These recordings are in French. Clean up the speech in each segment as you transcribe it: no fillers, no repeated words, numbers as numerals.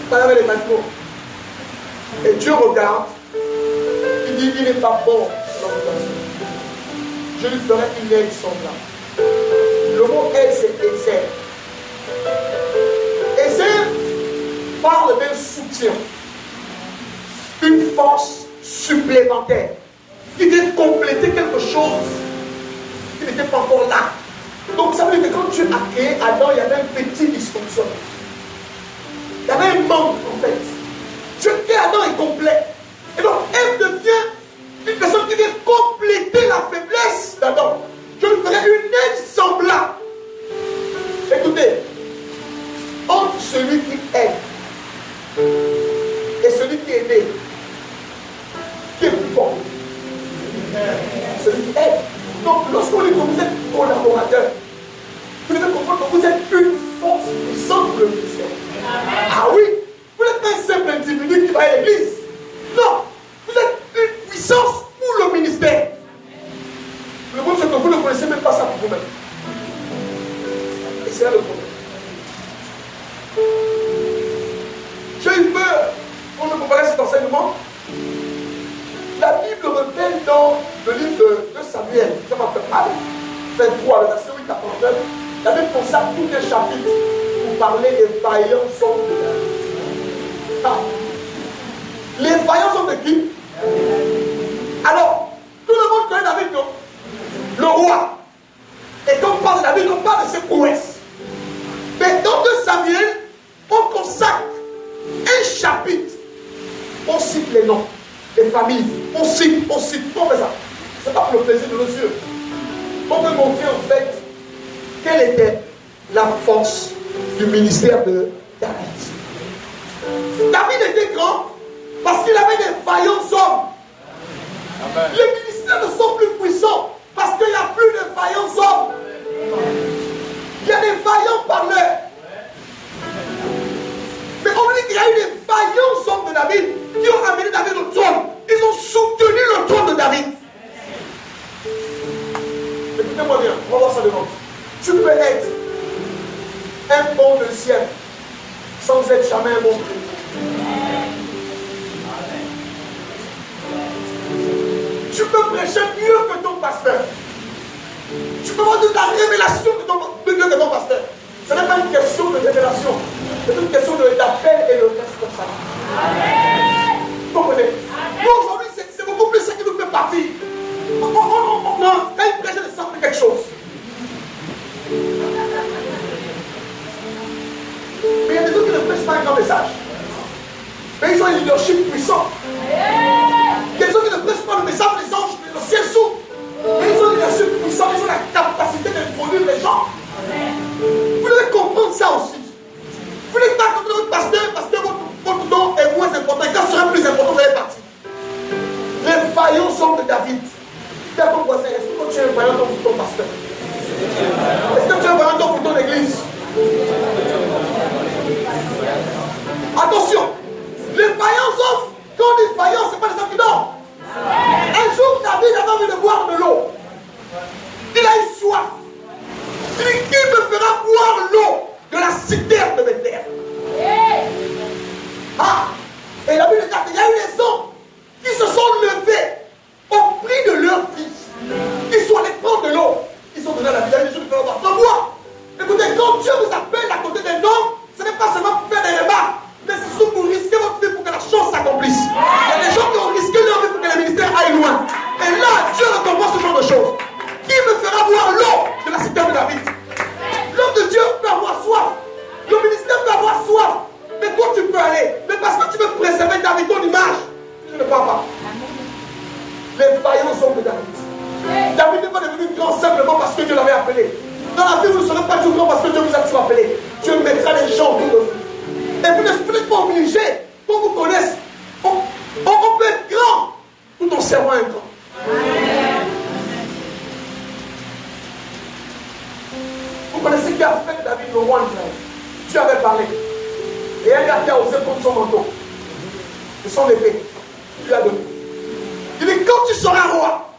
Pas avec les animaux. Et Dieu regarde, il dit, il n'est pas bon l'homme poisson. Je lui ferai une aile semblable. Le mot aile, c'est Ezer. Ezer parle d'un soutien, une force supplémentaire qui vient compléter quelque chose qui n'était pas encore là. Donc ça veut dire que quand Dieu a créé Adam, il y avait un petit dysfonctionnement. Il y avait un manque en fait. Dieu crée Adam est complet. Et donc Ève devient une personne qui vient compléter la faiblesse d'Adam. Je lui ferai une aide semblable. Écoutez, entre celui qui aide et celui qui est aidé, qui est plus fort? Celui qui aide. Donc lorsqu'on dit que vous êtes collaborateur, vous devez comprendre que vous êtes une force puissante pour le ministère. Ah oui, vous n'êtes pas un simple individu qui va à l'église. Non, vous êtes une puissance pour le ministère. Le problème c'est que vous ne connaissez même pas ça pour vous-même. Et c'est là le problème. J'ai eu peur quand je préparais cet enseignement. La Bible révèle dans le livre de Samuel, ça m'a fait mal, 23, le verset 8 à 39, la Bible consacre tout un chapitre pour parler des vaillants hommes de David. Ah. Les vaillants hommes de qui? Alors, tout le monde connaît David, non? Le roi. Et quand on parle de David, on parle de ses prouesses. Mais dans 2 Samuel, on consacre un chapitre. On cite les noms, les familles. On cite, on fait ça. C'est pas pour le plaisir de nos yeux. On veut montrer en fait quelle était la force du ministère de David. David était grand parce qu'il avait des vaillants hommes. Amen. Les ministères ne sont plus puissants parce qu'il n'y a plus de vaillants hommes. Il y a des vaillants parleurs. Mais on dit qu'il y a eu des vaillants hommes de David qui ont amené David au trône. Ils ont soutenu le trône de David. Écoutez-moi bien, on va voir ça devant. Tu peux être un bon deuxième sans être jamais un bon premier. Tu peux prêcher mieux que ton pasteur. Tu peux avoir de la révélation mieux que ton pasteur. Ce n'est pas une question de révélation, c'est une question d'appel et de responsabilité. Vous comprenez? Nous aujourd'hui, c'est beaucoup plus ça qui nous fait partir. Quand il prêche, il sent quelque chose. Mais il y a des autres qui ne prêchent pas un grand message. Mais ils ont un leadership puissant. Il y a des autres qui ne prêchent pas le message des anges, le ciel s'ouvre. Mais ils ont un leadership puissant, ils ont la capacité d'introduire les gens. Vous devez comprendre ça aussi. Vous n'êtes pas contre votre pasteur parce que votre don est moins important. Et quand ce sera plus important, vous allez partir. Les vaillants hommes de David. Dis à ton voisin, est-ce que tu es un vaillant homme pour ton pasteur? Est-ce que tu es un vaillant homme pour ton église? Attention, les vaillants hommes, quand on dit vaillants, ce n'est pas des hommes qui dorment. Un jour, David avait envie de boire de l'eau. Il a eu soif. Il dit, qui me fera boire l'eau de la citerne de mes terres? Ah! Et la Bible dit, il y a eu des hommes qui se sont levés au prix de leur vie. Ils sont allés prendre de l'eau. Ils ont donné la vie. Il y a des gens qui peuvent avoir sans boire. Écoutez, quand Dieu vous appelle à côté d'un homme, ce n'est pas seulement pour faire des remarques, mais c'est surtout pour risquer votre vie pour que la chose s'accomplisse. Il y a des gens qui ont risqué leur vie pour que le ministère aille loin. Et là, Dieu récompense ce genre de choses. Qui me fera boire l'eau de la citerne de David? L'homme de Dieu peut avoir soif. Le ministère peut avoir soif. Mais toi, tu peux aller. Mais parce que tu veux préserver David, ton image, tu ne pars pas. Les vaillants hommes de David. David n'est pas devenu grand simplement parce que Dieu l'avait appelé. Dans la vie, vous ne serez pas tout grand parce que Dieu vous a tout appelé. Dieu mettra les gens autour de vous. Et vous n'êtes pas obligé, qu'on vous connaisse. On peut être grand tout en servant un grand. Vous connaissez qui a fait David le roi d'Israël? Dieu avait parlé. Et un gars qui a osé prendre son manteau et son épée. Il a donné. Il dit, quand tu seras roi,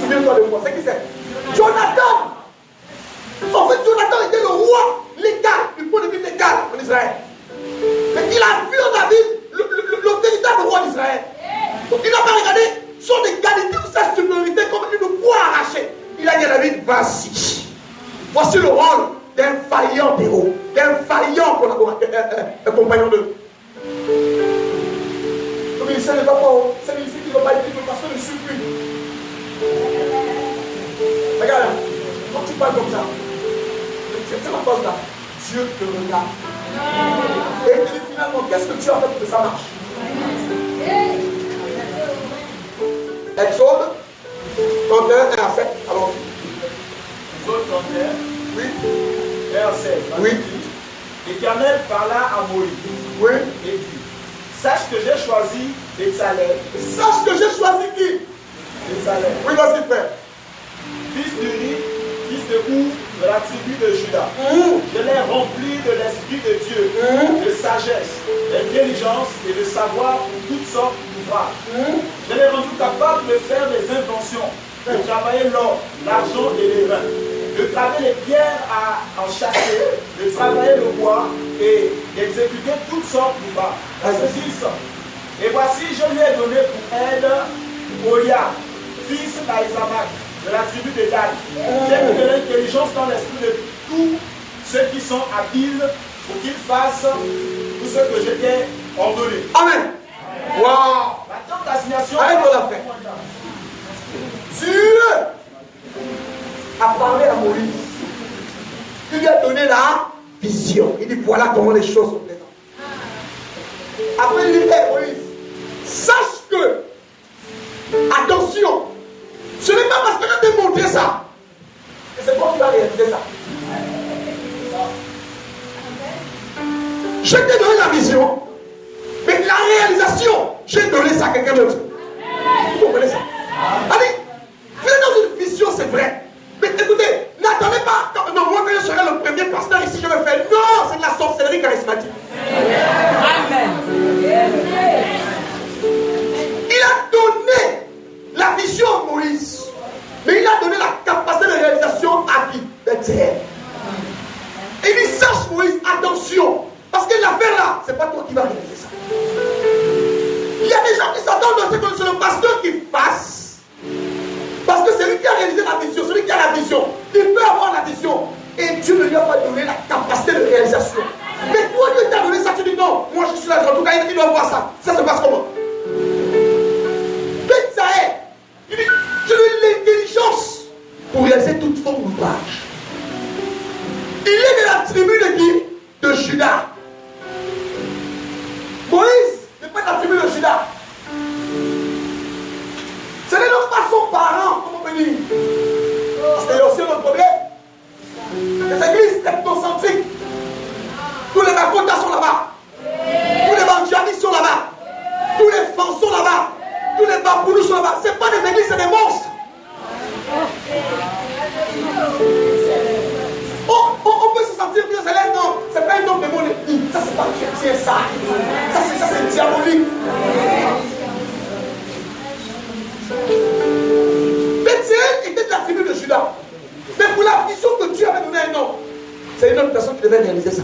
souviens-toi de moi. C'est qui c'est? Jonathan. En fait, Jonathan était le roi légal, du point de vue légal en Israël. Mais il a vu en David le véritable roi d'Israël. Donc il n'a pas regardé son égalité ou sa supériorité comme une proie arrachée. Il a dit à David, vas-y. Voici le rôle d'un faillant héros, d'un faillant compagnon de. Le ministère ne va pas, c'est le ministère qui ne va pas être le pasteur ne suit plus. Regarde, quand tu parles comme ça, c'est la pause là. Dieu te regarde. Et il dit finalement, qu'est-ce que tu as fait pour que ça marche? Exode 31 et à 7. Alors. Exode 31. Oui. Et à 7. Oui. L'Éternel parla à Moïse. Oui. Et dit, sache que j'ai choisi Bétzalel. Sache que j'ai choisi qui? Bétzalel. Oui, vas-y, frère. Fils d'Uri, fils de Hou, de la tribu de Juda. Je l'ai rempli de l'Esprit de Dieu, de sagesse, d'intelligence et de savoir pour toutes sortes d'ouvrages. Je l'ai rendu capable de faire des inventions, de travailler l'or, l'argent et les reins, de travailler les pierres en chasser, de travailler le bois et d'exécuter toutes sortes d'ouvrages. Verset 6. Et voici, je lui ai donné pour aide Oliab, fils d'Aïsamak, de la tribu de Dan, qui a de l'intelligence dans l'esprit de tous ceux qui sont habiles pour qu'ils fassent tout ce que je t'ai ordonné. Amen. Waouh. Maintenant, l'assignation. Arrête de la paix. Dieu a parlé à Moïse. Il lui a donné la vision. Il dit voilà comment les choses sont présentes. Après, il dit hey, Moïse, sache que, attention, ce n'est pas parce que je t'ai montré ça que c'est toi qui vas réaliser ça. Je t'ai donné la vision, mais la réalisation, j'ai donné ça à quelqu'un d'autre. Vous comprenez ça? Allez, vous êtes dans une vision, c'est vrai. Mais écoutez, n'attendez pas. Non, moi, quand je serai le premier pasteur ici, je vais faire. Non, c'est de la sorcellerie charismatique. Amen. Il a donné la vision à Moïse, mais il a donné la capacité de réalisation à qui? Bethel. Et il dit, sache Moïse, attention, parce que l'affaire là, c'est pas toi qui vas réaliser ça. Il y a des gens qui s'attendent à ce que c'est le pasteur qui fasse, parce que c'est lui qui a réalisé la vision, celui qui a la vision, il peut avoir la vision, et Dieu ne lui a pas donné la capacité de réalisation. Mais toi, Dieu t'a donné ça, tu dis non, moi je suis là, en tout cas, il doit voir ça. Ça se passe comment? Bétzalel, il dit, je lui ai l'intelligence pour réaliser toute forme d'ouvrage. Il est de la tribu de qui? De Juda. Moïse n'est pas de la tribu de Juda. Ce n'est donc pas son parent, comme on peut dire. Parce qu'il y a aussi un autre problème. Les églises ethnocentriques. Tous les Makotas sont là-bas. Tous les Bandjanis sont là-bas. Tous les Fans sont là-bas. Tous les Bapoulous sont là-bas. Ce n'est pas des églises, c'est des monstres. On peut se sentir bien élève, non. Ce n'est pas un homme de mon ethnie. Ça, c'est pas chrétien, ça. Ça, c'est diabolique. Bétzalel était de la tribu de Juda. Mais pour la vision que Dieu avait donnée à un homme, c'est une autre personne qui devait réaliser ça.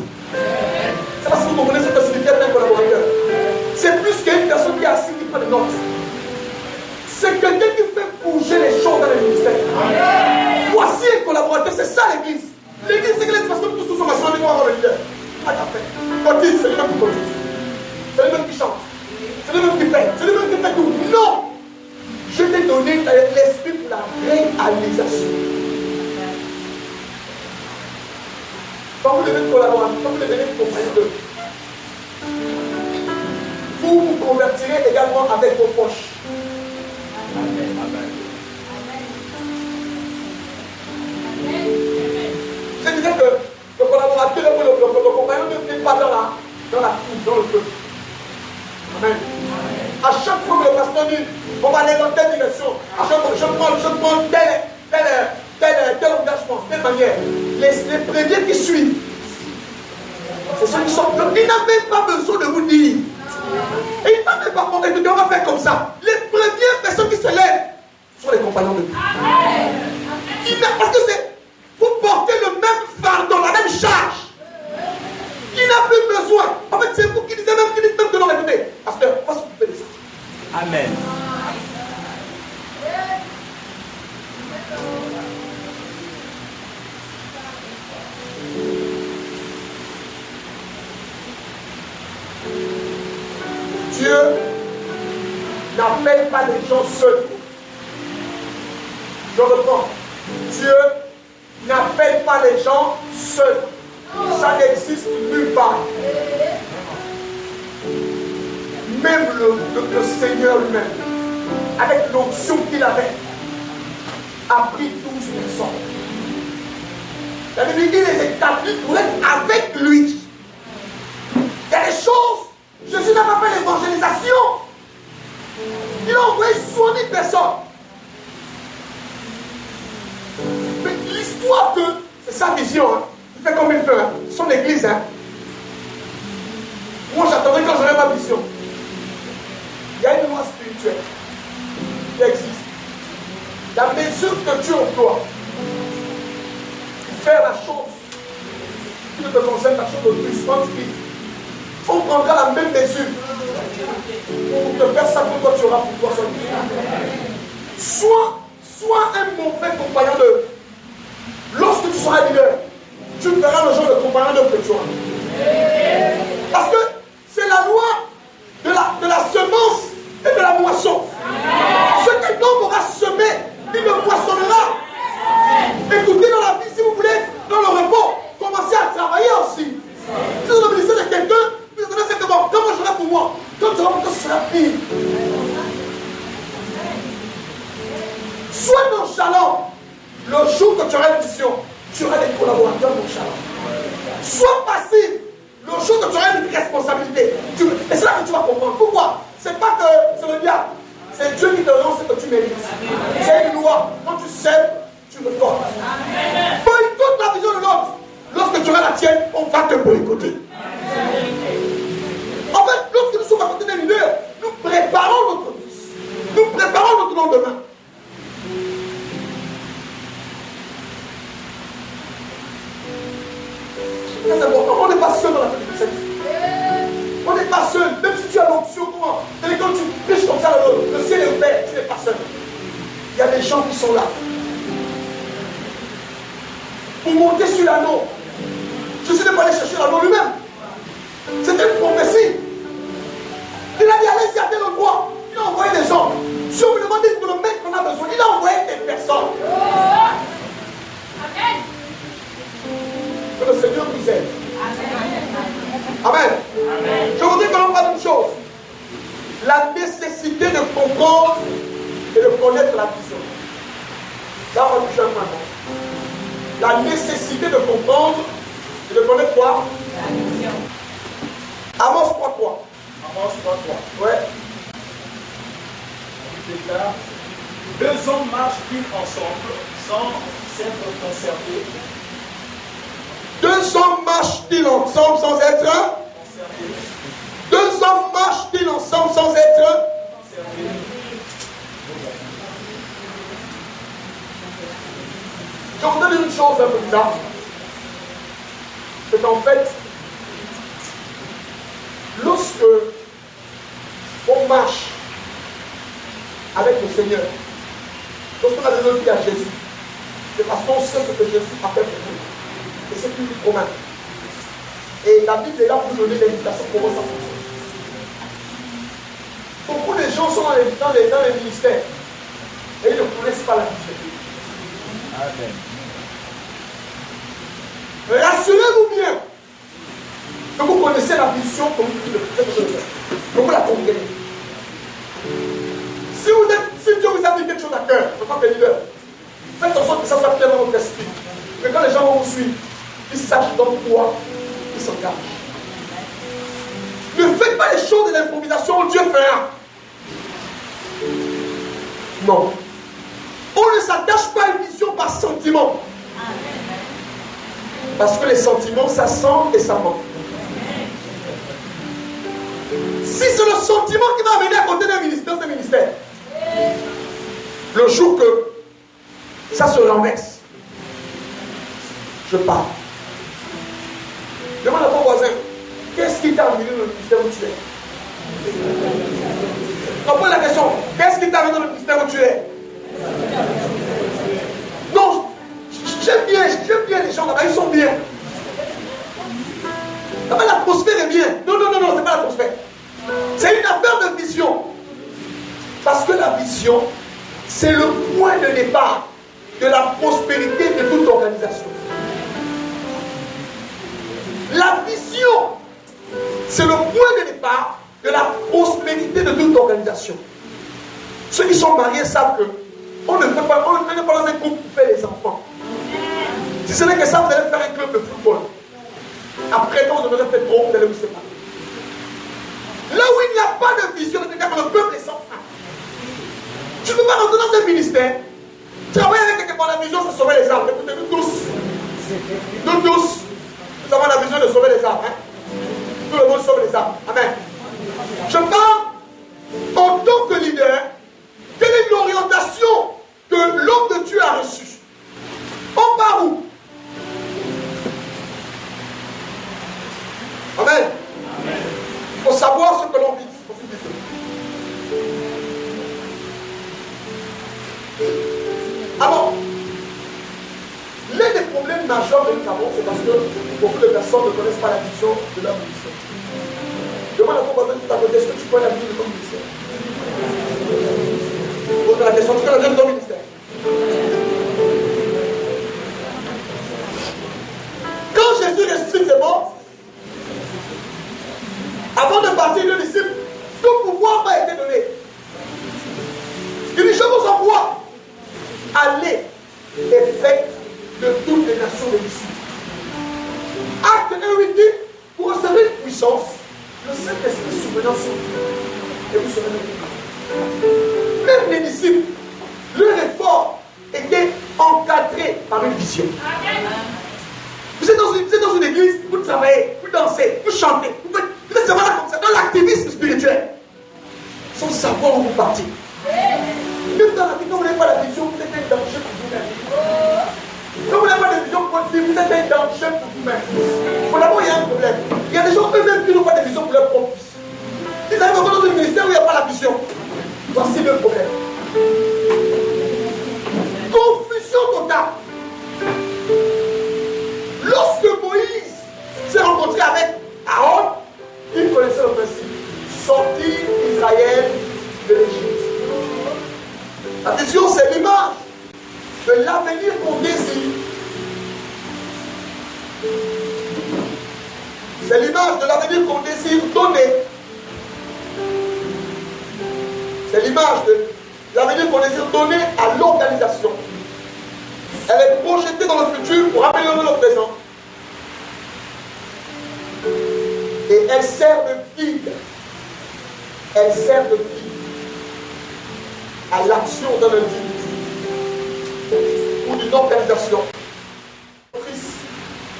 C'est parce que vous comprenez ce que signifie être un collaborateur. C'est plus qu'une personne qui est assise qui prend des notes. C'est quelqu'un qui fait bouger les choses dans le ministère. Voici un collaborateur, c'est ça l'église. L'église, c'est que les personnes tous sont maçons, ils vont avoir le leader. Ah, t'as fait. Cotise, c'est le même qui cotise. C'est le même qui chante. C'est le même qui fait. C'est le même qui fait tout. Non! Je t'ai donné l'esprit pour la réalisation. Quand vous devenez collaborateur, quand vous devenez compagnon de vous vous convertirez également avec vos poches. Amen. Amen. Je disais que le collaborateur, le compagnon ne fait pas dans la foule, dans le feu. Amen. À chaque fois que le pasteur dit, on va aller dans telle direction, je prends tel engagement, telle manière. Les premiers qui suivent, c'est ceux qui sont. Il n'a même pas besoin de vous dire. Et il n'a même pas compris, on va faire comme ça. Les premières personnes qui se lèvent sont les compagnons de Dieu. Parce que vous portez le même fardeau, la même charge. Il n'a plus besoin. En fait, c'est vous qui dites Dieu n'appelle pas les gens seuls. Je reprends. Dieu n'appelle pas les gens seuls. Ça n'existe nulle part. Même le Seigneur lui-même, avec l'onction qu'il avait, a pris 12 personnes. La Bible dit les établit pour être avec lui. Il y a des choses. Jésus n'a pas fait l'évangélisation. Il a envoyé 70 personnes. Mais l'histoire de... C'est sa vision. Hein. Il fait comme il veut. Hein. Son église. Hein. Moi j'attendais quand j'aurai ma vision. Il y a une loi spirituelle qui existe. La mesure que Dieu emploie pour faire la chose qui ne te concerne la chose de plus, quand tu vis, on prendra la même mesure pour te faire ça que toi tu auras pour toi seul. Sois un mauvais compagnon de. Lorsque tu seras leader, tu verras le genre de compagnon de que tu auras. Parce que c'est la loi de la semence et de la moisson. Ce que l'homme aura semé, il le moissonnera. Écoutez, dans la vie, si vous voulez, dans le repos, commencez à travailler aussi. Si vous êtes au ministère de quelqu'un, vous attendez simplement, comment je serai pour moi? Quand tu auras pour toi, ce sera pire. Sois nonchalant. Le jour que tu auras une mission, tu auras des collaborateurs nonchalants. Sois passif. Le jour que tu auras une responsabilité, et c'est là que tu vas comprendre. Pourquoi? C'est pas que c'est le diable. C'est Dieu qui te donne ce que tu mérites. C'est une loi. Quand tu sèmes, tu récoltes. Boycotte la vision de l'autre. Lorsque tu auras la tienne, on va te boycotter. En fait, lorsque nous sommes à côté des leaders, nous préparons notre vie. Nous préparons notre lendemain. C'est très important. On n'est pas seul dans la vie de cette vie. On n'est pas seul. Même si tu as l'option, comment? Et quand tu prêches comme ça, le ciel est ouvert, tu n'es pas seul. Il y a des gens qui sont là. Pour monter sur l'anneau. Jésus n'est pas allé chercher l'anneau lui-même. C'était une prophétie. Il a dit, allez-y à tel endroit. Il a envoyé des gens. Si on me demandait pour le mec qu'on a besoin, il a envoyé des personnes. Amen. Que le Seigneur nous aide. Amen. Amen. Je voudrais que l'on parle d'une chose. La nécessité de comprendre et de connaître la vision. Ça, on va toucher un point. La nécessité de comprendre et de connaître quoi? La vision. Amos 3.3. Amos 3.3. Ouais. Deux hommes marchent-ils ensemble sans s'être concertés? Deux hommes marchent-ils ensemble sans être concertés? Deux hommes marchent-ils ensemble sans être concertés? Je vous donne une chose un peu bizarre. C'est qu'en fait, lorsque on marche avec le Seigneur, lorsqu'on a donné vie à Jésus, c'est parce qu'on sait ce que Jésus a fait pour nous. Et c'est plus commun. Et la Bible est là pour donner l'indication pour comment ça fonctionne. Beaucoup de gens sont dans les ministères et ils ne connaissent pas la vision. Amen. Rassurez-vous bien que vous connaissez la vision que vous la comprenez. Si Dieu vous a dit quelque chose à cœur, en tant que leader, faites en sorte que ça soit clair dans votre esprit. Que quand les gens vont vous suivre, ils sachent dans quoi ils s'engagent. Ne faites pas les choses de l'improvisation, Dieu fera. Non. On ne s'attache pas à une vision par sentiment. Parce que les sentiments, ça sent et ça manque. Si c'est le sentiment qui va venir à côté d'un ministère, le jour que ça se renverse, je pars. Demande à ton voisin, qu'est-ce qui t'a amené dans le ministère où tu es? On pose la question, qu'est-ce qui t'a amené dans le ministère où tu es? Non, j'aime bien les gens là-bas, ils sont bien. Là-bas, l'atmosphère est bien. Non, c'est pas l'atmosphère. C'est une affaire vision, c'est le point de départ de la prospérité de toute organisation. La vision, c'est le point de départ de la prospérité de toute organisation. Ceux qui sont mariés savent que on ne peut pas dans un couple pour faire les enfants. Si ce n'est que ça, vous allez faire un club de football. Après, quand vous aurez fait trop, vous allez vous séparer. Là où il n'y a pas de vision, c'est-à-dire que le peuple est sans fin. Tu ne peux pas rentrer dans un ministère. Travailler avec quelqu'un, la vision, c'est sauver les arbres. Écoutez, nous tous, nous avons la vision de sauver les arbres. Hein? Tout le monde sauve les arbres. Amen. Je parle en tant que leader. Quelle est l'orientation que l'homme de Dieu a reçue? On part où? Amen. Il faut savoir ce que l'on vit. Alors, l'un des problèmes majeurs que nous avons, c'est parce que beaucoup de personnes ne connaissent pas la vision de leur ministère. Demande à ton voisin tout à côté, est-ce que tu connais la vision de ton ministère? Pose la question, tu connais la vision de ton ministère? Quand Jésus ressuscite les morts, avant de partir, le disciple, tout pouvoir m'a été donné. Il dit, je vous envoie. Allez et faites de toutes les nations des disciples. Acte 1, 8 dit, pour recevoir une puissance, le Saint-Esprit souvenant sur vous. Et vous serez mes. Même les disciples, leur effort était encadré par une vision. Vous êtes dans une église, vous travaillez, vous dansez, vous chantez, vous êtes seulement là comme ça, dans l'activisme spirituel, sans savoir où vous partez. Même dans la vie, quand vous n'avez pas la vision, vous êtes un danger pour vous-même. Quand vous n'avez pas de vision positive, vous êtes un danger pour vous-même. Pour d'abord, il y a un problème. Il y a des gens eux-mêmes qui n'ont pas de vision pour leur propre fils. Ils arrivent encore dans un ministère où il n'y a pas la vision. Voici le problème. Confusion totale. Lorsque Moïse s'est rencontré avec Aaron, il connaissait le principe. Sortir Israël de l'Égypte. La vision, c'est l'image de l'avenir qu'on désire. C'est l'image de l'avenir qu'on désire donner. C'est l'image de l'avenir qu'on désire donner à l'organisation. Elle est projetée dans le futur pour améliorer le présent. Et elle sert de guide. Elle sert de guide à l'action d'un individu ou d'une organisation.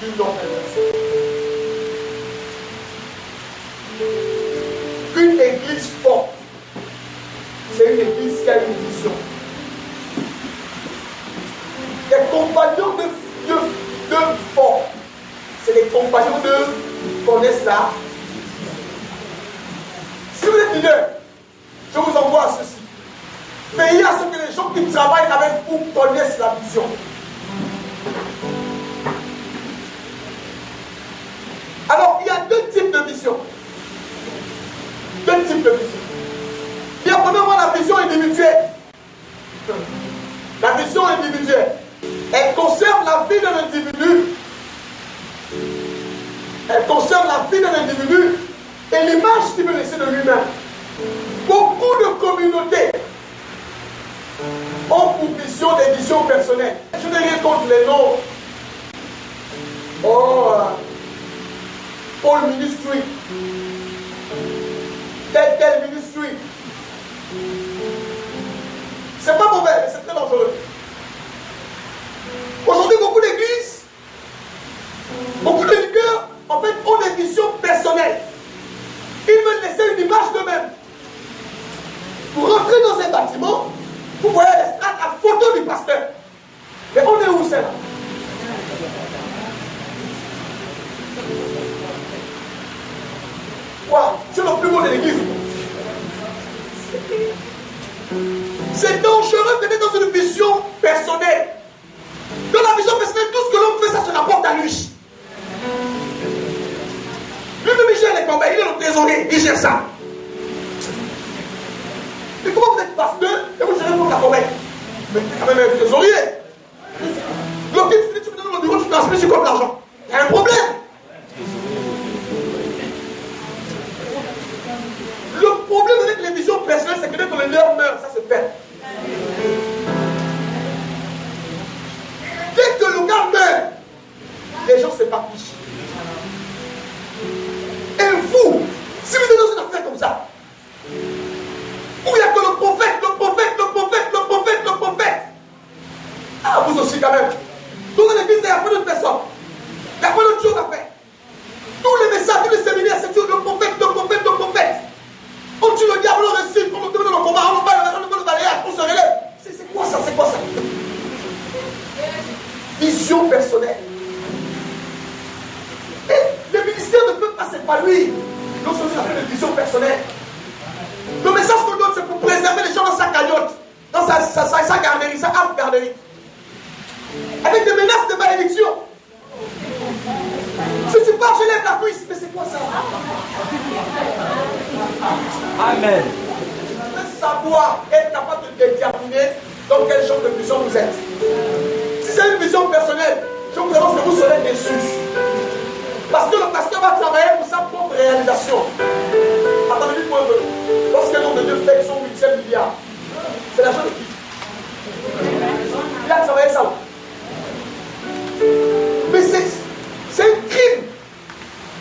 D'une organisation. Une église forte, c'est une église qui a une vision. Les compagnons de forts, c'est les compagnons de connaissent la. Si vous êtes leader, je vous envoie à ceci. Veillez à ce que les gens qui travaillent avec vous connaissent la vision. Alors, il y a deux types de vision. Deux types de vision. Il y a premièrement la vision individuelle. La vision individuelle, elle concerne la vie d'un individu. Elle concerne la vie d'un individu et l'image qu'il veut laisser de lui-même. Beaucoup de communautés ont pour vision des visions personnelles. Je n'ai rien contre les noms. Oh, Paul Ministry, tel ministry. C'est pas mauvais, mais c'est très dangereux. Aujourd'hui, beaucoup d'églises, beaucoup de leaders, en fait, ont des visions personnelles. Ils veulent laisser une image d'eux-mêmes. Pour rentrer dans un bâtiment, vous voyez la photo du pasteur. Mais on est où, c'est là? Waouh, c'est le plus beau de l'église. C'est dangereux d'être dans une vision personnelle. Dans la vision personnelle, tout ce que l'homme fait, ça se rapporte à lui. Lui-même, il gère les combats, il est le trésorier, il gère ça. Mais comment vous êtes pasteur et vous gérez pour la comète? Mais c'est quand même un trésorier. Donc, si tu me donnes mon bureau, tu transmets sur compte l'argent. Il y a un problème. Le problème avec les visions personnelles, c'est que dès que le leur meurt, ça se fait. Dès que le gars meurt, les gens s'éparpillent. Et vous, si vous êtes dans une affaire comme ça, où il n'y a que le prophète, ah, vous aussi quand même. Dans l'église, il n'y a pas d'autre personne. Il n'y a pas d'autre chose à faire. Tous les messages, tous les séminaires, c'est toujours le prophète. On tue le diable, on le récite, on le met dans le combat, on le balayage, on se relève. C'est quoi ça? Vision personnelle. Et le ministère ne peut pas s'épanouir. Non seulement ça fait une vision personnelle. Le message qu'on donne, c'est pour préserver les gens dans sa cagnotte, dans sa garderie, sa arme garderie. Avec des menaces de malédiction. Si tu pars, je lève la cuisse. Mais c'est quoi ça? Amen. Vous devez savoir être capable de déterminer dans quel genre de vision vous êtes. Si c'est une vision personnelle, je vous annonce que vous serez déçus. Parce que le pasteur va travailler pour sa propre réalisation. Attendez une fois. Lorsqu'un homme de Dieu fait son 8e milliard, c'est l'argent de qui? Il a travaillé ça. Mais c'est un crime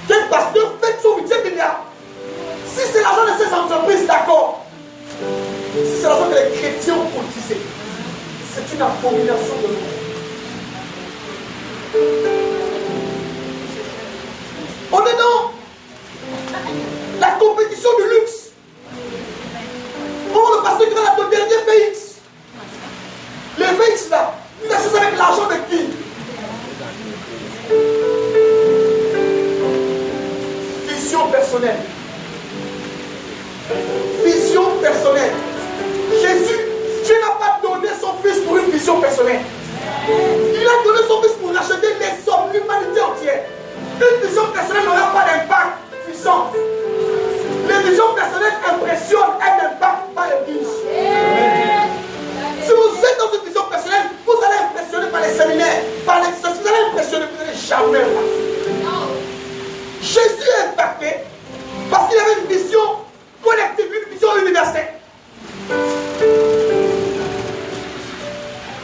qu'un pasteur fait son 8e milliard. Si c'est l'argent de ces entreprises, d'accord. Si c'est l'argent que les chrétiens ont cotisé, c'est une abomination de nous. On est dans la compétition de luxe. Oh, le pasteur qui va la dernier VX. Les VX là, il a chose avec l'argent de qui? Vision personnelle. Vision personnelle. Jésus, Dieu n'a pas donné son fils pour une vision personnelle. Il a donné son fils pour racheter les hommes, l'humanité entière. Une vision personnelle n'aura pas d'impact puissant. Les visions personnelles impressionnent, elles n'impactent pas l'église. Si vous êtes dans une vision personnelle, vous allez impressionner par les séminaires, par les sociétés, vous allez impressionner, vous n'allez jamais impacter. Jésus est impacté parce qu'il avait une vision collective, une vision universelle.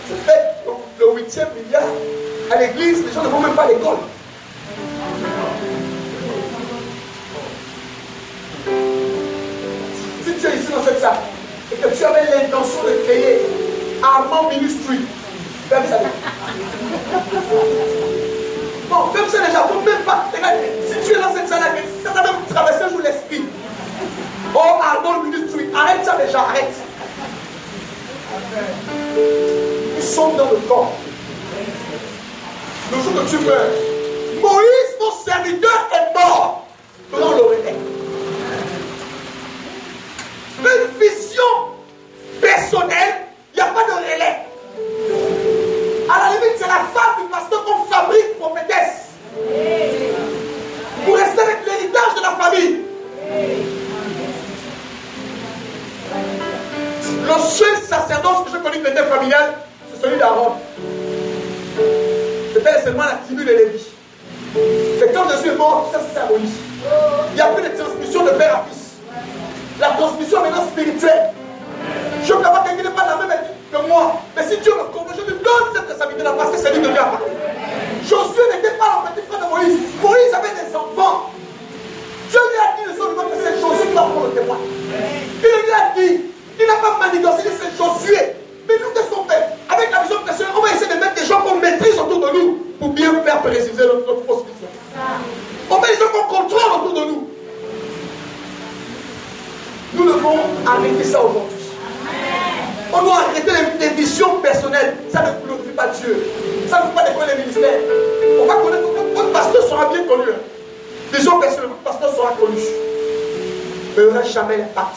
Je fais le 8e milliard à l'église, les gens ne vont même pas à l'école. Si tu es ici dans cette salle et que tu avais l'intention de créer Armand Ministry, ferme ça. Bon, ferme ça déjà, faut même pas. Si tu es dans cette salle, ça t'a même traversé un jour l'esprit. Oh, Armand Ministry, arrête ça déjà, arrête. Nous sommes dans le corps. Le jour que tu meurs, Moïse, mon serviteur, est mort. Comment on l'aurait fait? Une vision personnelle, il n'y a pas de relais. À la limite, c'est la femme du pasteur qu'on fabrique prophétesse. Pour rester avec l'héritage de la famille. Le seul sacerdoce que je connais qui était familial, c'est celui d'Aaron. C'était seulement la tribu de Lévi. Mais quand Jésus est mort, ça c'est à Moïse. Il n'y a plus de transmission de père à fils. La transmission est maintenant spirituelle. Je ne veux pas quelqu'un qui n'est pas la même éthique que moi. Mais si Dieu me convainc, je lui donne cette responsabilité-là parce que c'est lui qui vient à parler. Josué n'était pas le petit frère de Moïse. Moïse avait des enfants. Dieu lui a dit de son nom que c'est Josué qui va prendre le témoin. Il lui a dit, il n'a pas manigancé, il dit c'est Josué. Mais nous, qu'est-ce qu'on fait? Avec la vision personnelle, on va essayer de mettre des gens qu'on maîtrise autour de nous pour bien faire préciser notre fausse vision. On met des gens qu'on contrôle autour de nous. Nous devons arrêter ça aujourd'hui. On doit arrêter les visions personnelles. Ça ne glorifie pas Dieu. Ça ne fait pas décoller les ministères. On va connaître, votre pasteur sera bien connu. Vision personnelle, votre pasteur sera connu. Mais il n'y aura jamais l'impact.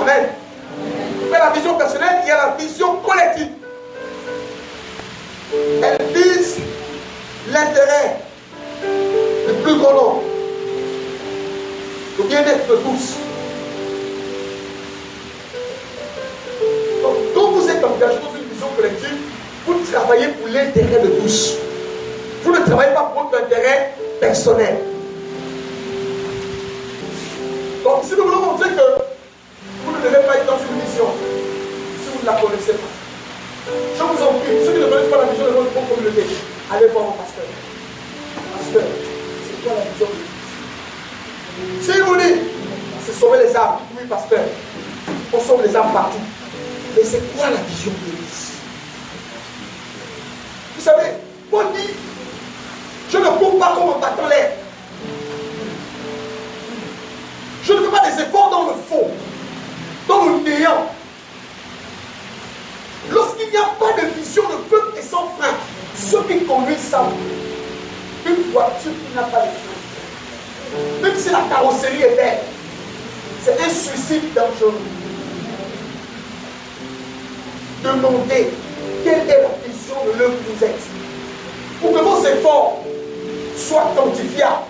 Amen. Mais la vision personnelle, il y a la vision collective. Elle vise l'intérêt du plus grand nombre. Le le bien-être de tous. Donc, quand vous êtes engagé dans une vision collective, vous travaillez pour l'intérêt de tous. Vous ne travaillez pas pour votre intérêt personnel. Donc, si nous voulons montrer que vous ne devez pas être dans une vision, si vous ne la connaissez pas, je vous en prie, ceux qui ne connaissent pas la vision de votre propre communauté, allez voir mon pasteur. Pasteur, c'est quoi la vision de l'Église? Si vous dites, c'est sauver les âmes, oui, pasteur, on sauve les âmes partout. Mais c'est quoi la vision de l'Église? Vous savez, Paul dit, je ne cours pas comme en battant l'air. Je ne fais pas des efforts dans le faux, dans le néant. Lorsqu'il n'y a pas de vision, le peuple est sans frein. Ceux qui conduisent savent qu'une voiture qui n'a pas de frein, même si la carrosserie est belle, c'est un suicide dangereux. Demandez quelle est la vision de l'œuvre que vous êtes. Pour que vos efforts soient quantifiables.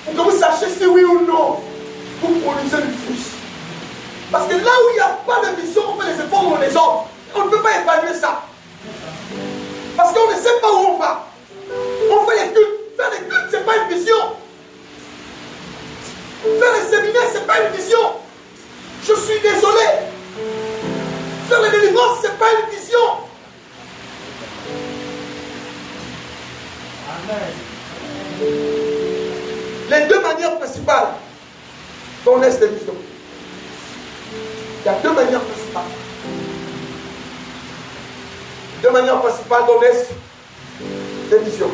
Pour que vous sachiez si oui ou non vous produisez le plus. Parce que là où il n'y a pas de vision, on fait les efforts dans les ordres. On ne peut pas évaluer ça. Parce qu'on ne sait pas où on va. On fait les cultes. Faire les cultes, ce n'est pas une vision. Faire les séminaires, ce n'est pas une vision. Je suis désolé. Faire les délivrances, ce n'est pas une vision. Amen. Les deux manières principales dont naissent les visions. Il y a deux manières principales. Deux manières principales dont naissent les visions.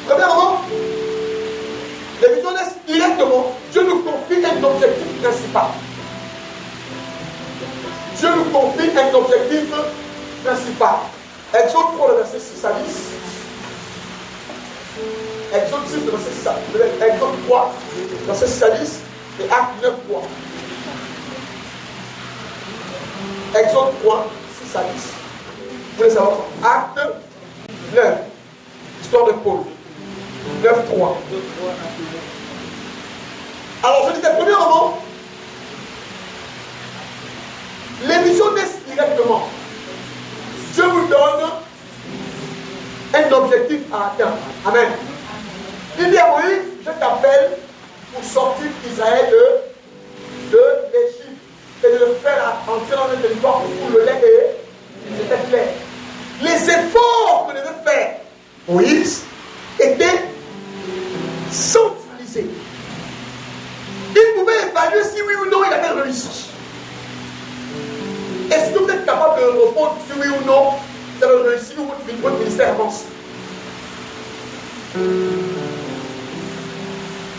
Premièrement, les visions naissent directement. Dieu nous confie un objectif principal. Dieu nous confie un objectif principal. Exode 3, le verset 6 à 10. Exode 6, le verset 6 à 10. Exode 3, verset 6 à 10. Et Acte 9, 3. Exode 3, 6 à 10. Vous voulez savoir? Acte 9. Histoire de Paul. 9, 3. Alors, je disais, premièrement, les visions naissent directement. Dieu vous donne un objectif à atteindre. Amen. Il dit à Moïse, je t'appelle pour sortir Israël de l'Égypte et de le faire entrer dans un territoire où le lait était clair. Les efforts que devait faire Moïse étaient centralisés. Il pouvait évaluer si oui ou non il avait réussi. Est-ce que vous êtes capable de répondre si oui ou non vous avez réussi ou votre ministère avance?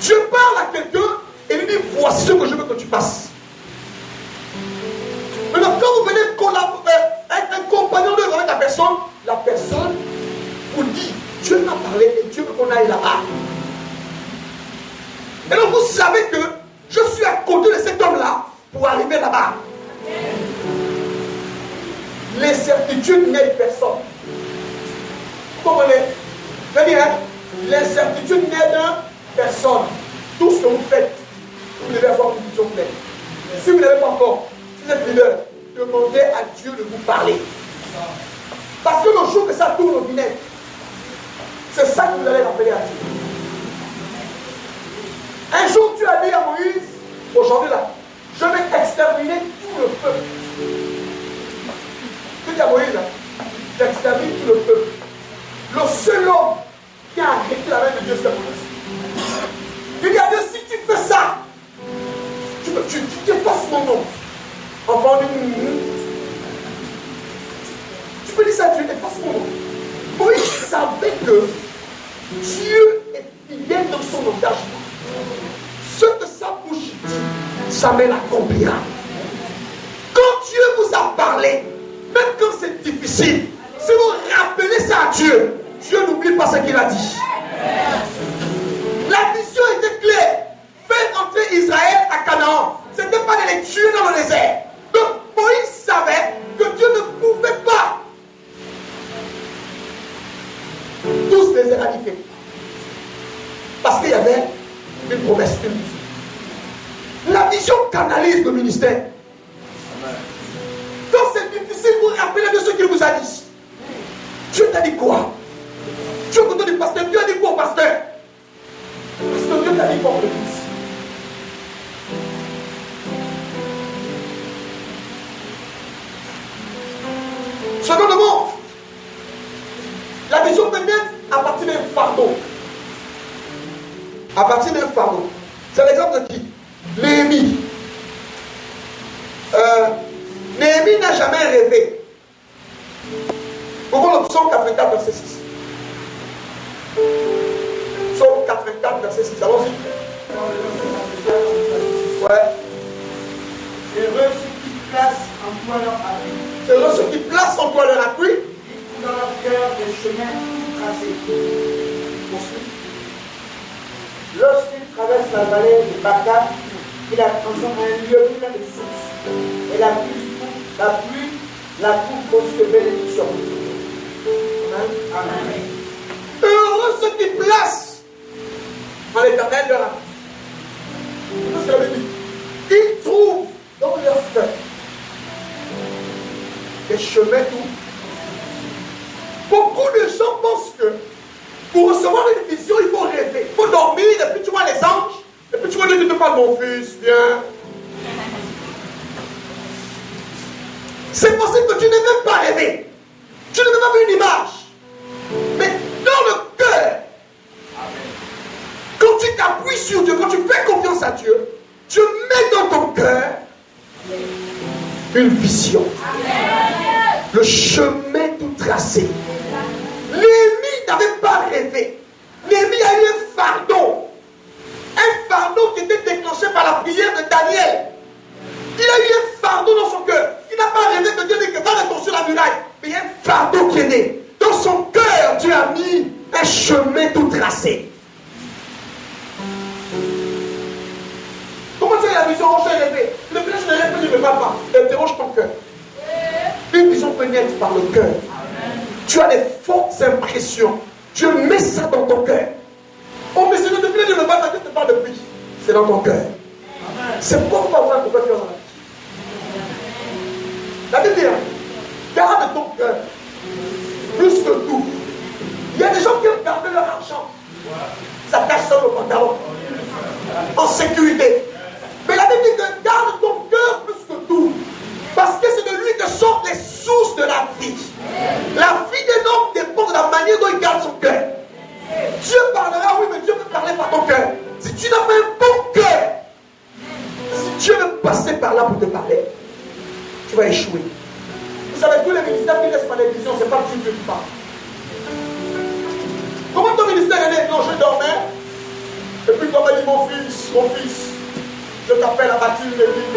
Dieu parle à quelqu'un et lui dit voici ce que je veux que tu fasses. Maintenant, quand vous venez être un compagnon d'œuvre avec la personne vous dit Dieu m'a parlé et Dieu veut qu'on aille là-bas. Et donc vous savez que je suis à côté de cet homme-là pour arriver là-bas. L'incertitude n'aide personne. Vous comprenez? Je veux dire, l'incertitude n'aide personne. Tout ce que vous faites, vous devez avoir une vision claire. Si vous n'avez pas encore, si vous êtes leader, demandez à Dieu de vous parler. Parce que le jour que ça tourne au vinaigre, c'est ça que vous allez rappeler à Dieu. Un jour, tu as dit à Moïse, aujourd'hui là, je vais exterminer tout le peuple. Tu dis à Moïse, j'extermine tout le peuple. Le seul homme qui a arrêté la main de Dieu, c'est Moïse. Il dit à Dieu, si tu fais ça, tu effaces mon nom. Enfant dit, tu peux dire ça à Dieu, efface mon nom. Moïse savait que Dieu est fidèle dans son engagement. Ce que sa bouche dit, jamais l'accomplira. Quand Dieu vous a parlé, même quand c'est difficile, si vous rappelez ça à Dieu, Dieu n'oublie pas ce qu'il a dit. La vision était claire. Faire entrer Israël à Canaan. Ce n'était pas de les tuer dans le désert. Donc Moïse savait que Dieu ne pouvait pas tout tous les éradiquer. Parce qu'il y avait une promesse, une vision. La vision canalise le ministère. Quand c'est difficile, vous rappelez de ce qu'il vous a dit. Dieu t'a dit quoi? Tu es content du pasteur, Dieu a dit quoi au pasteur? Parce que Dieu t'a dit quoi pour l'église? Secondement, la vision peut naître à partir d'un fardeau. À partir d'un fardeau. C'est l'exemple de qui? Néhémie. Néhémie n'a jamais rêvé. Pourquoi le psaume 84, verset 6? Psaume 84, verset 6. Allons-y. Ouais. Heureux ceux qui placent en toi leur appui. Heureux ceux qui placent en toi leur appui. Ils font dans leur cœur des chemins tout tracés. Poursuite. Lorsqu'ils traversent la vallée de Baca, il la transforme en un lieu plein de sources. Et la pluie la couvre de bénédiction. Amen. Amen. Heureux ceux qui placent en l'Éternel leur appui. C'est ce que la Bible dit. Ils trouvent dans leur cœur des chemins tout. Beaucoup de gens pensent que pour recevoir une vision, il faut rêver. Il faut dormir, et puis tu vois les anges. Et puis tu vois Dieu qui te parle, mon fils, viens. C'est possible que tu n'aies même pas rêvé. Tu n'aies même pas vu une image. Mais dans le cœur, quand tu t'appuies sur Dieu, quand tu fais confiance à Dieu, tu mets dans ton cœur une vision. Le chemin tout tracé. Néhémie n'avait pas rêvé. Néhémie a eu un fardeau. Un fardeau qui était déclenché par la prière de Daniel. Il a eu un fardeau dans son cœur. Il n'a pas rêvé que Dieu dit que va reconstruire la muraille. Mais il y a un fardeau qui est né. Dans son cœur, Dieu a mis un chemin tout tracé. Comment tu as la vision? J'ai rêvé. Le plus je ne rêve pas, je ne me parle pas. Interroge ton cœur. Une vision peut naître par le cœur. Tu as des fortes impressions. Dieu met ça dans ton cœur. On peut se dire depuis le matin, Dieu te parle depuis. C'est dans ton cœur. C'est pourquoi on va voir pourquoi tu es dans la vie. La Bible dit, garde ton cœur. Plus que tout. Il y a des gens qui aiment garder leur argent. Ça cache ça le pantalon. En sécurité. Mais la Bible dit que garde ton cœur plus que tout. Parce que c'est de lui que sortent les sources de la vie. La vie d'un homme dépend de la manière dont il garde son cœur. Dieu parlera, oui, mais Dieu peut parler par ton cœur. Si tu n'as pas un bon cœur, si Dieu veut passer par là pour te parler, tu vas échouer. Vous savez, tous les ministères qui laissent par les visions, c'est pas Dieu qui parle. Comment ton ministère est né? Non, je dormais. Et puis quand on m'a dit, mon fils, je t'appelle à bâtir une église.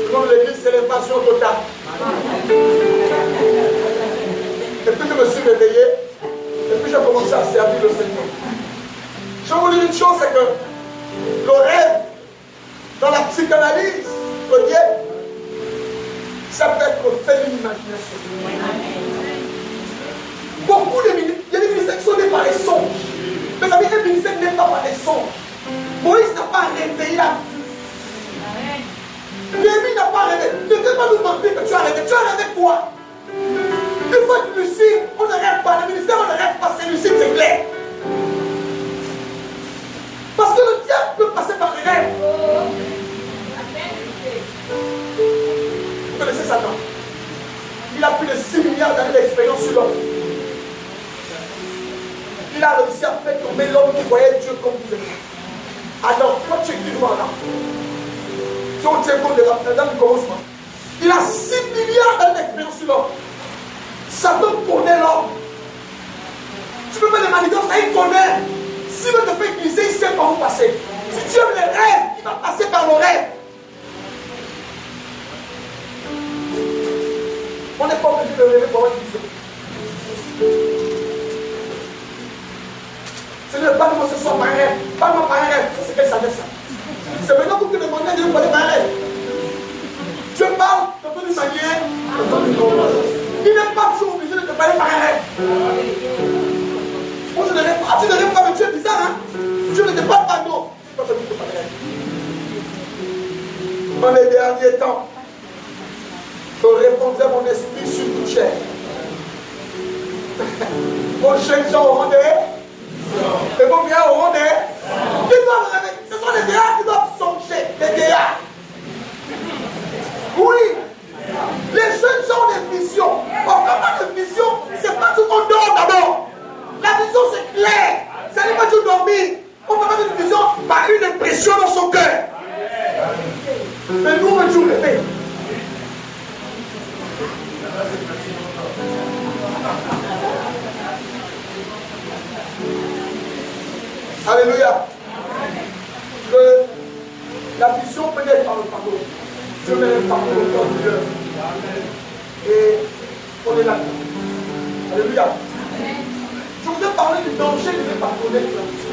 Le nom de l'église, c'est l'évasion totale. Et puis je me suis réveillé. Et puis j'ai commencé à servir le Seigneur. Je vous dis une chose, c'est que le rêve, dans la psychanalyse, ça peut être fait d'une imagination. Beaucoup de ministères, il y a des ministères qui sont nés par les songes. Mais ça veut dire que le ministère n'est pas par les songes. Moïse n'a pas rêvé, il a vu. Néhémie n'a pas rêvé. Ne viens pas nous mentir que tu as rêvé. Tu as rêvé quoi? Il faut être lucide. On ne rêve pas. Le ministère, on ne rêve pas. C'est lucide, c'est clair. Parce que le diable peut passer par les rêves. Vous connaissez Satan? Il a plus de 6 milliards d'années d'expérience sur l'homme. Il a réussi à faire tomber l'homme qui voyait Dieu comme vous êtes. Alors, toi, tu es qui devant là? Si on tient compte de la dame du commencement, il a 6 milliards d'années d'expérience sur l'homme. Satan connaît l'homme. Tu peux faire des manigances, il connaît. S'il veut te faire glisser, il sait par où passer. Si tu aimes les rêves, il va passer par le rêve. On n'est pas obligé de rêver pour avoir une vision. Ce n'est pas que ce soit par un rêve. Pas moi par un rêve. C'est qu'elle savait ça. C'est maintenant pour te demander de parler par un rêve. Dieu parle de toute manière. Il n'est pas toujours obligé de te parler par un rêve. Dans les derniers temps, je répondrai mon esprit sur toute chair. Vos jeunes gens auront des... Et vos vieillards auront des... Ce sont les vieillards qui doivent songer. Les vieillards. Oui. Les jeunes gens ont des visions. Quand on a des visions, c'est pas tout qu'on dort d'abord. La vision c'est clair. Ça n'est pas tout dormir. On peut avoir une vision par une impression dans son cœur. Mais nous, on veut toujours rêver. Alléluia. Que la vision peut être par le fardeau. Dieu met un fardeau au cœur du cœur. Et on est là. Alléluia. Je voudrais parler du danger de ne pas connaître la vision.